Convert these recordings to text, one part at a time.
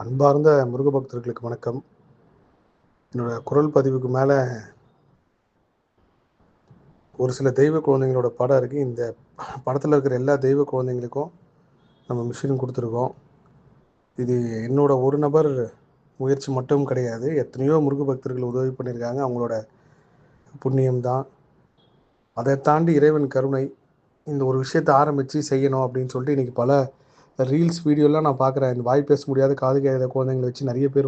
அன்பார்ந்த முருக பக்தர்களுக்கு வணக்கம். என்னோட குரல் பதிவுக்கு மேலே ஒரு சில தெய்வ குழந்தைங்களோட படம் இருக்குது. இந்த படத்தில் இருக்கிற எல்லா தெய்வ குழந்தைங்களுக்கும் நம்ம மிஷின் கொடுத்துருக்கோம். இது என்னோட ஒரு நபர் முயற்சி மட்டும் கிடையாது. எத்தனையோ முருக பக்தர்கள் உதவி பண்ணியிருக்காங்க. அவங்களோட புண்ணியம்தான். அதை தாண்டி இறைவன் கருணை. இந்த ஒரு விஷயத்தை ஆரம்பித்து செய்யணும் அப்படின்னு சொல்லிட்டு இன்றைக்கி பல ரீல்ஸ் வீடியோலாம் நான் பார்க்குறேன். இந்த வாய் பேச முடியாத காது கேட்காத குழந்தைங்களை வச்சு நிறைய பேர்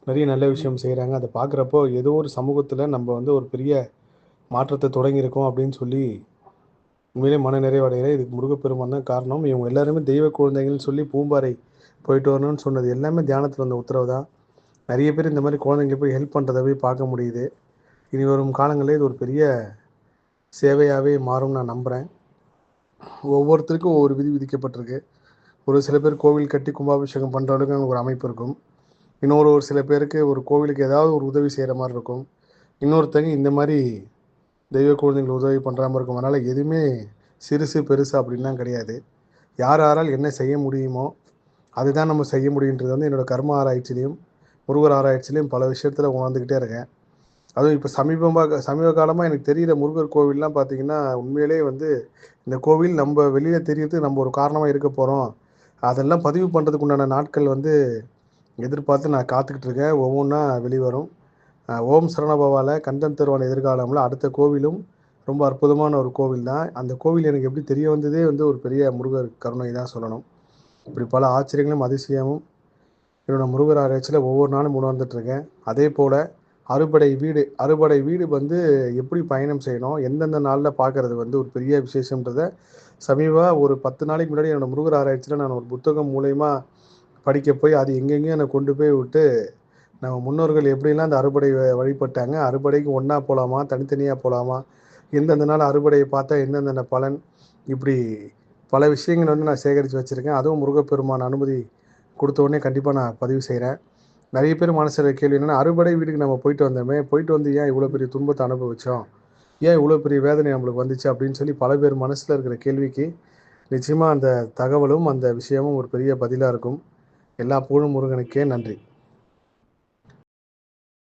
நிறைய நல்ல விஷயம் செய்கிறாங்க. அதை பார்க்குறப்போ ஏதோ ஒரு சமூகத்தில் நம்ம ஒரு பெரிய மாற்றத்தை தொடங்கியிருக்கோம் அப்படின்னு சொல்லி உண்மையிலே மன நிறைவடைகிறேன். இதுக்கு முருகப்பெருமான் தான் காரணம். இவங்க எல்லாருமே தெய்வ குழந்தைகள்னு சொல்லி பூம்பாறை போயிட்டு வரணும்னு சொன்னது எல்லாமே தியானத்தில் வந்த உத்தரவு தான். நிறைய பேர் இந்த மாதிரி குழந்தைங்களுக்கு போய் ஹெல்ப் பண்ணுறதை போய் பார்க்க முடியுது. இனி வரும் காலங்களில் இது ஒரு பெரிய சேவையாகவே மாறும் நான் நம்புகிறேன். ஒவ்வொருத்தருக்கும் ஒவ்வொரு விதி விதிக்கப்பட்டிருக்கு. ஒரு சில பேர் கோவில் கட்டி கும்பாபிஷேகம் பண்ணுற அளவுக்கு ஒரு அமைப்பு இருக்கும். ஒரு சில பேருக்கு ஒரு கோவிலுக்கு ஏதாவது ஒரு உதவி செய்கிற மாதிரி இருக்கும். இன்னொருத்தங்க இந்த மாதிரி தெய்வ குழந்தைகள் உதவி பண்ணுற மாதிரி இருக்கும். அதனால் எதுவுமே சிறுசு பெருசு அப்படின்லாம் கிடையாது. யாரால் என்ன செய்ய முடியுமோ அதுதான் நம்ம செய்ய முடியுன்றது என்னோடய கர்ம ஆராய்ச்சிலையும் முருகர் ஆராய்ச்சிலையும் பல விஷயத்தில் உணர்ந்துக்கிட்டே இருக்கேன். அதுவும் இப்போ சமீப காலமாக எனக்கு தெரிகிற முருகர் கோவில்லாம் பார்த்திங்கன்னா உண்மையிலே இந்த கோவில் நம்ம வெளியில் தெரியறதுக்கு நம்ம ஒரு காரணமாக இருக்க போகிறோம். அதெல்லாம் பதிவு பண்ணுறதுக்கு உண்டான நாட்கள் எதிர்பார்த்து நான் காத்துக்கிட்டு இருக்கேன். ஒவ்வொன்றா வெளிவரும். ஓம் சரணபவால கந்தன் தருவான எதிர்காலம்ல அடுத்த கோவிலும் ரொம்ப அற்புதமான ஒரு கோவில் தான். அந்த கோவில் எனக்கு எப்படி தெரிய வந்ததே ஒரு பெரிய முருகர் கருணை தான் சொல்லணும். இப்படி பல ஆச்சரியங்களும் அதிசயமும் என்னோட முருகர் ஆராய்ச்சியில் ஒவ்வொரு நாளும் உணர்ந்துட்டுருக்கேன். அதே போல் அறுபடை வீடு எப்படி பயணம் செய்யணும், எந்தெந்த நாளில் பார்க்குறது ஒரு பெரிய விசேஷன்றதை ஒரு 10 நாளைக்கு முன்னாடி என்னோடய முருகர் ஆராய்ச்சியில் நான் ஒரு புத்தகம் மூலயமா படிக்க போய் அது எங்கெங்கேயும் என்னை கொண்டு போய் விட்டு நம்ம முன்னோர்கள் எப்படிலாம் அந்த அறுபடை வழிபட்டாங்க, அறுபடைக்கு ஒன்றா போகலாமா தனித்தனியாக போகலாமா, எந்தெந்த நாள் அறுபடையை பார்த்தா எந்தெந்த பலன், இப்படி பல விஷயங்கள் நான் சேகரித்து வச்சுருக்கேன். அதுவும் முருகப்பெருமான் அனுமதி கொடுத்த உடனே கண்டிப்பாக நான் பதிவு செய்கிறேன். நிறைய பேர் மனசில் கேள்வி என்னென்னா, அறுபடை வீடுக்கு நம்ம போயிட்டு வந்தோமே, போயிட்டு வந்து ஏன் இவ்வளோ பெரிய துன்பத்தை அனுபவித்தோம், ஏன் இவ்வளோ பெரிய வேதனை நம்மளுக்கு வந்துச்சு அப்படின்னு சொல்லி பல பேர் மனசில் இருக்கிற கேள்விக்கு நிச்சயமாக அந்த தகவலும் அந்த விஷயமும் ஒரு பெரிய பதிலாக இருக்கும். எல்லா புகழும் முருகனுக்கே. நன்றி.